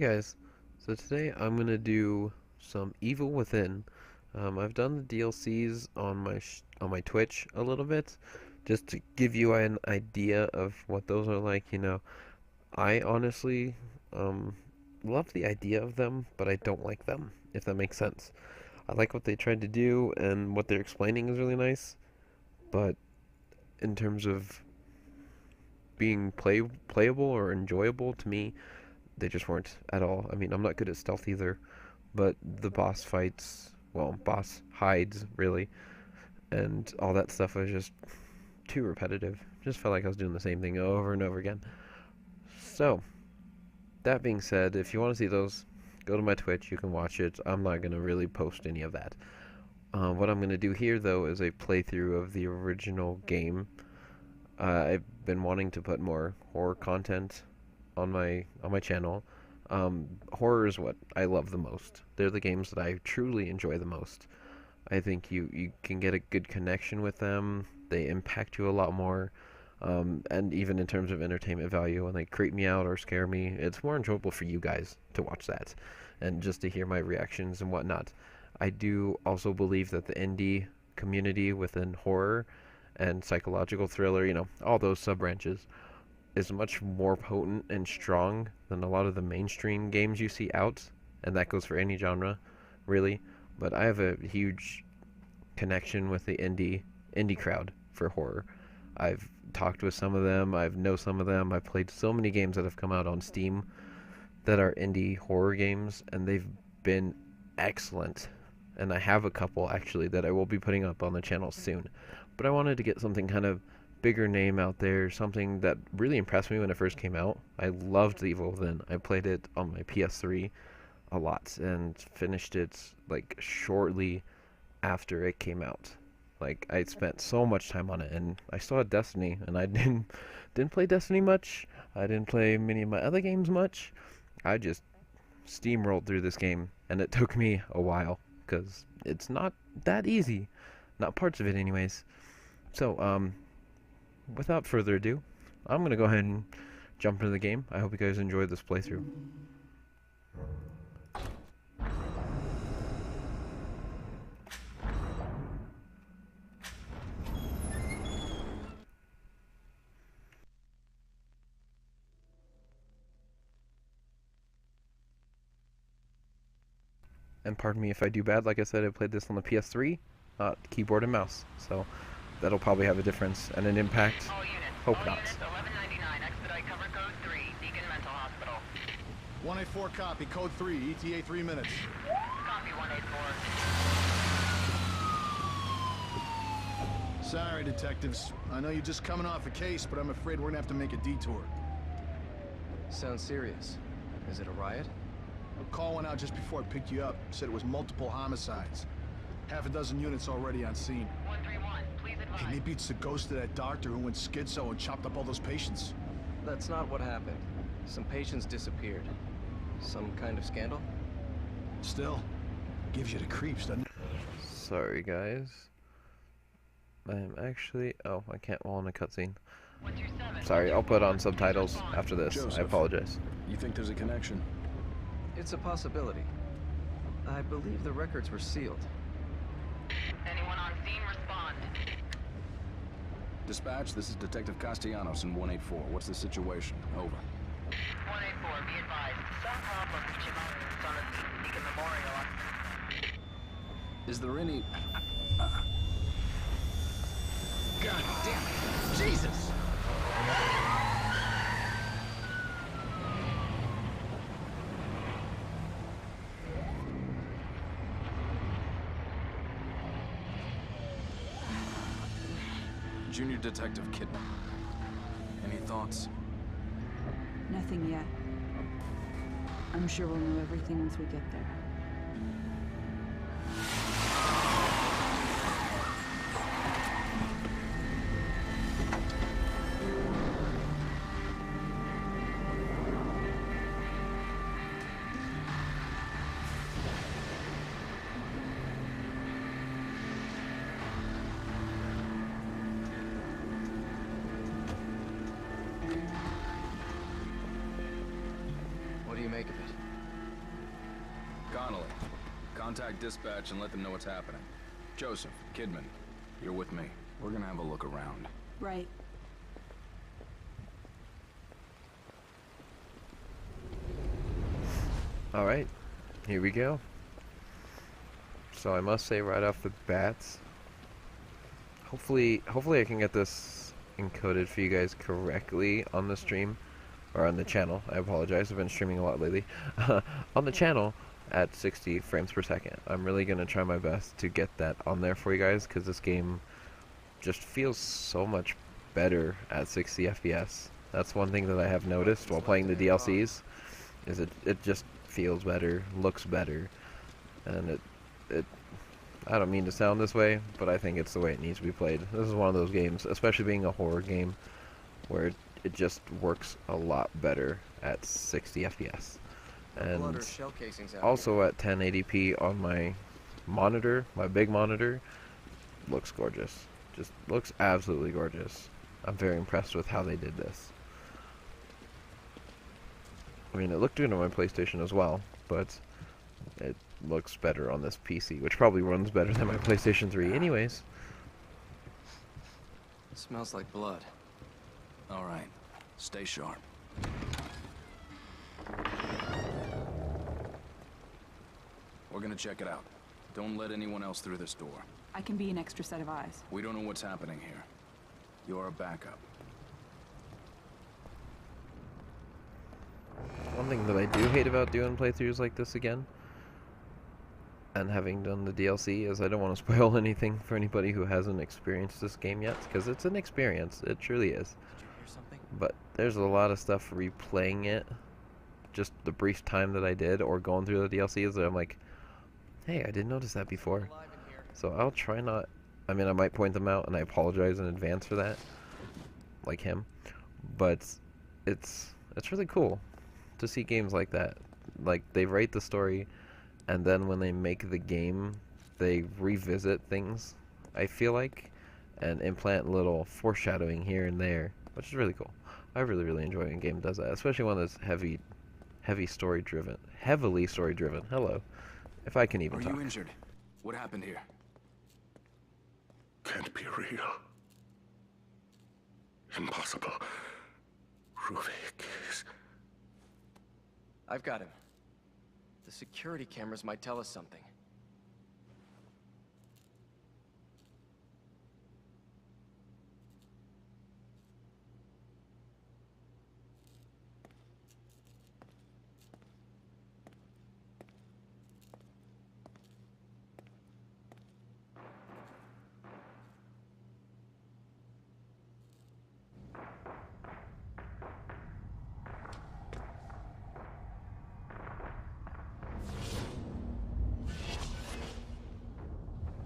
guys, so today I'm gonna do some Evil Within. I've done the DLCs on my Twitch a little bit, just to give you an idea of what those are like. I honestly um, love the idea of them, but I don't like them, if that makes sense. I like what they tried to do, and what they're explaining is really nice, but in terms of being playable or enjoyable to me, they just weren't at all. I mean, I'm not good at stealth either, but the boss fights, well, boss hides, really, and all that stuff was just too repetitive. Just felt like I was doing the same thing over and over again. So, that being said, if you want to see those, go to my Twitch, you can watch it. I'm not going to really post any of that. What I'm going to do here, though, is a playthrough of the original game. I've been wanting to put more horror content on my channel. Horror is what I love the most. They're the games that I truly enjoy the most. I think you can get a good connection with them. They impact you a lot more. And even in terms of entertainment value, when they creep me out or scare me, it's more enjoyable for you guys to watch that and just to hear my reactions and whatnot. I do also believe that the indie community within horror and psychological thriller, all those sub-branches, is much more potent and strong than a lot of the mainstream games you see out, and that goes for any genre, really. But I have a huge connection with the indie crowd for horror. I've talked with some of them, I've know some of them, I've played so many games that have come out on Steam that are indie horror games, and they've been excellent. And I have a couple, actually, that I will be putting up on the channel soon. But I wanted to get something kind of bigger name out there, something that really impressed me when it first came out. I loved the Evil Within. I played it on my PS3 a lot and finished it like shortly after it came out. Like, I spent so much time on it, and I still had Destiny, and I didn't play Destiny much. I didn't play many of my other games much. I just steamrolled through this game, and it took me a while because it's not that easy. Not parts of it anyways. So, without further ado, I'm going to go ahead and jump into the game. I hope you guys enjoyed this playthrough. And pardon me if I do bad. Like I said, I played this on the PS3, not keyboard and mouse. So that'll probably have a difference and an impact. Hope not. 1199, expedite cover code 3, Beacon Mental Hospital. 184 copy, code 3, ETA 3 minutes. Copy 184. Sorry, detectives. I know you're just coming off a case, but I'm afraid we're gonna have to make a detour. Sounds serious. Is it a riot? A call went out just before I picked you up. Said it was multiple homicides. Half a dozen units already on scene. 131, please advise. Hey, maybe it's the ghost of that doctor who went schizo and chopped up all those patients. That's not what happened. Some patients disappeared. Some kind of scandal? Still, gives you the creeps, doesn't it? Sorry, guys. I'm actually... Oh, I can't while in a cutscene. 127. Sorry, I'll put on subtitles after this. Joseph. I apologize. You think there's a connection? It's a possibility. I believe the records were sealed. Anyone on scene, respond. Dispatch, this is Detective Castellanos in 184. What's the situation? Over. 184, be advised. Some problem reaching on the Beacon Memorial. Is there any... God damn it! Jesus! Junior Detective Kidman. Any thoughts? Nothing yet. I'm sure we'll know everything once we get there. What do you make of it? Connolly, contact dispatch and let them know what's happening. Joseph, Kidman, you're with me. We're gonna have a look around. Right. Alright, here we go. So I must say right off the bat, hopefully I can get this encoded for you guys correctly on the stream, or on the channel. I apologize, I've been streaming a lot lately. On the channel at 60 frames per second. I'm really going to try my best to get that on there for you guys, because this game just feels so much better at 60 FPS. That's one thing that I have noticed while playing the DLCs, is it just feels better, looks better, and it I don't mean to sound this way, but I think it's the way it needs to be played. This is one of those games, especially being a horror game, where it just works a lot better at 60 FPS. And also at 1080p on my monitor, my big monitor, looks gorgeous. Just looks absolutely gorgeous. I'm very impressed with how they did this. I mean, it looked good on my PlayStation as well, but it looks better on this PC, which probably runs better than my PlayStation 3 anyways. It smells like blood. All right, stay sharp. We're gonna check it out. Don't let anyone else through this door. I can be an extra set of eyes. We don't know what's happening here. You're a backup. One thing that I do hate about doing playthroughs like this again, and having done the DLC, is I don't want to spoil anything for anybody who hasn't experienced this game yet, because it's an experience, it truly is. Did you hear something? But there's a lot of stuff replaying it, just the brief time that I did, or going through the DLCs, that I'm like, hey, I didn't notice that before. So I'll try not, I mean, I might point them out, and I apologize in advance for that, like him, but it's really cool to see games like that. Like, they write the story, and then when they make the game, they revisit things, I feel like, and implant little foreshadowing here and there, which is really cool. I really, really enjoy when a game does that, especially one that's heavily story driven. Hello. If I can even talk. Are you injured? What happened here? Can't be real. Impossible. Ruvik is... I've got him. The security cameras might tell us something.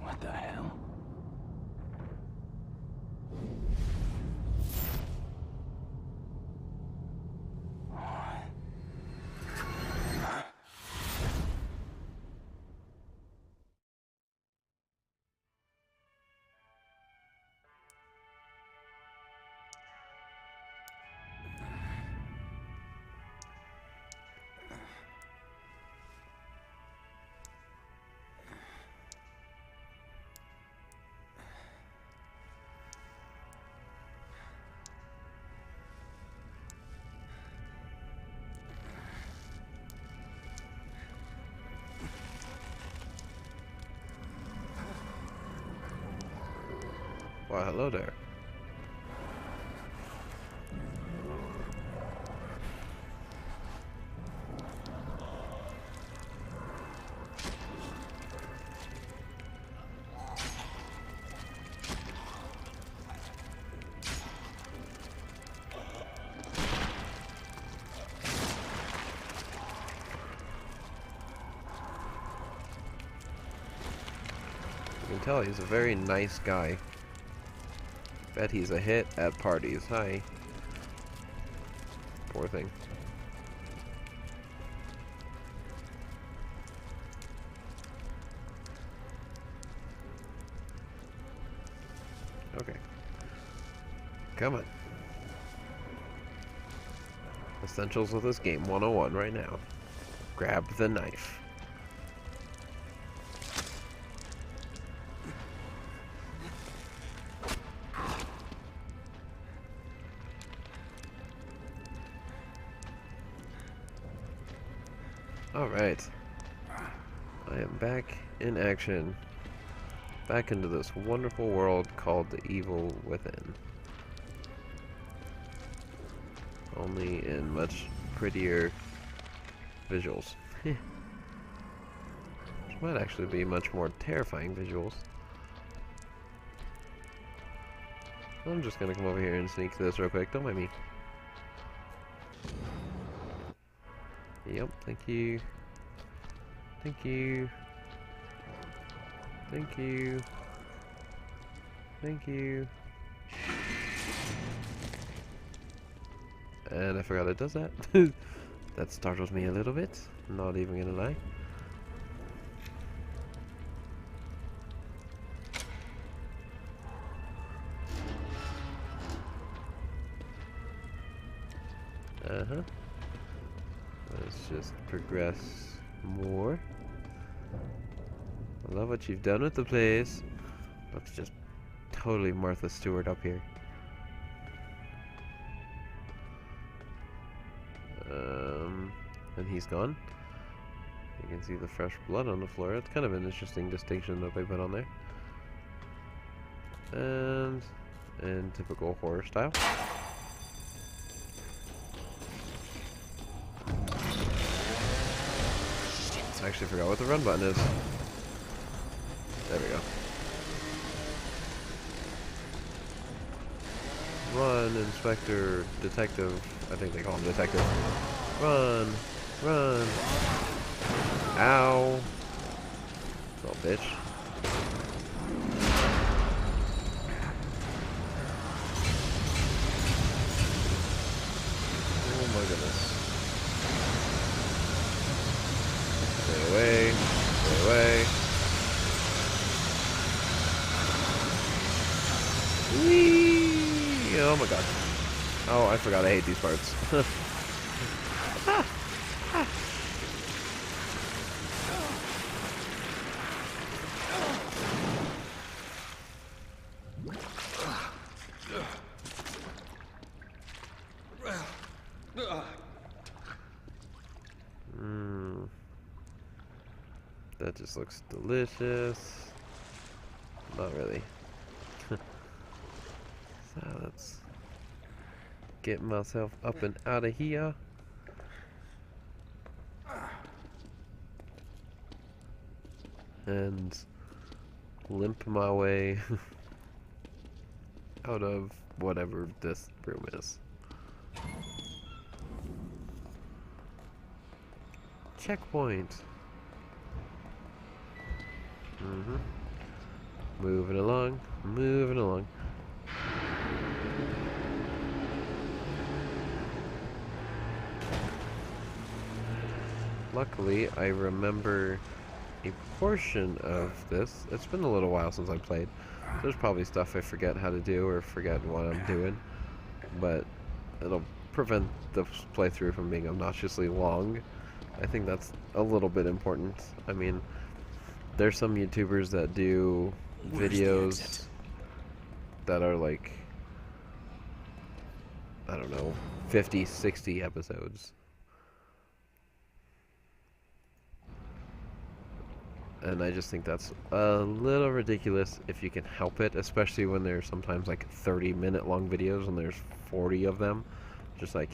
What the hell? Well, hello there. You can tell he's a very nice guy. Bet he's a hit at parties. Hi. Poor thing. Okay. Come on. Essentials of this game 101 right now. Grab the knife. I am back in action. Back into this wonderful world called the Evil Within. Only in much prettier visuals. Which might actually be much more terrifying visuals. I'm just gonna come over here and sneak this real quick. Don't mind me. Yep, thank you. Thank you. Thank you. Thank you. And I forgot it does that. That startles me a little bit. Not even gonna lie. Uh-huh. Let's just progress more. I love what you've done with the place. Looks just totally Martha Stewart up here. And he's gone. You can see the fresh blood on the floor. It's kind of an interesting distinction that they put on there. And in typical horror style. I actually forgot what the run button is. There we go. Run, Inspector, Detective. I think they call him Detective. Run! Run! Ow! Little bitch. Oh my goodness. Stay away. Stay away. Whee! Oh my god. Oh, I forgot I hate these parts. That just looks delicious. Not really. So let's get myself up and out of here. And limp my way out of whatever this room is. Checkpoint. Moving along, moving along. Luckily, I remember a portion of this. It's been a little while since I played. There's probably stuff I forget how to do or forget what I'm doing, but it'll prevent the playthrough from being obnoxiously long. I think that's a little bit important. I mean, there's some YouTubers that do videos that are like, I don't know, 50, 60 episodes. And I just think that's a little ridiculous if you can help it, especially when there's sometimes like 30-minute long videos and there's 40 of them. Just like,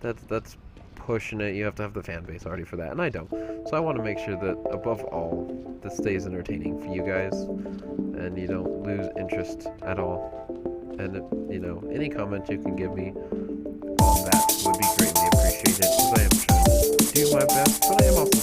that's pushing it. You have to have the fan base already for that, and I don't. So I want to make sure that above all, this stays entertaining for you guys, and you don't lose interest at all. And you know, any comment you can give me on that would be greatly appreciated, because I am trying to do my best, but I am also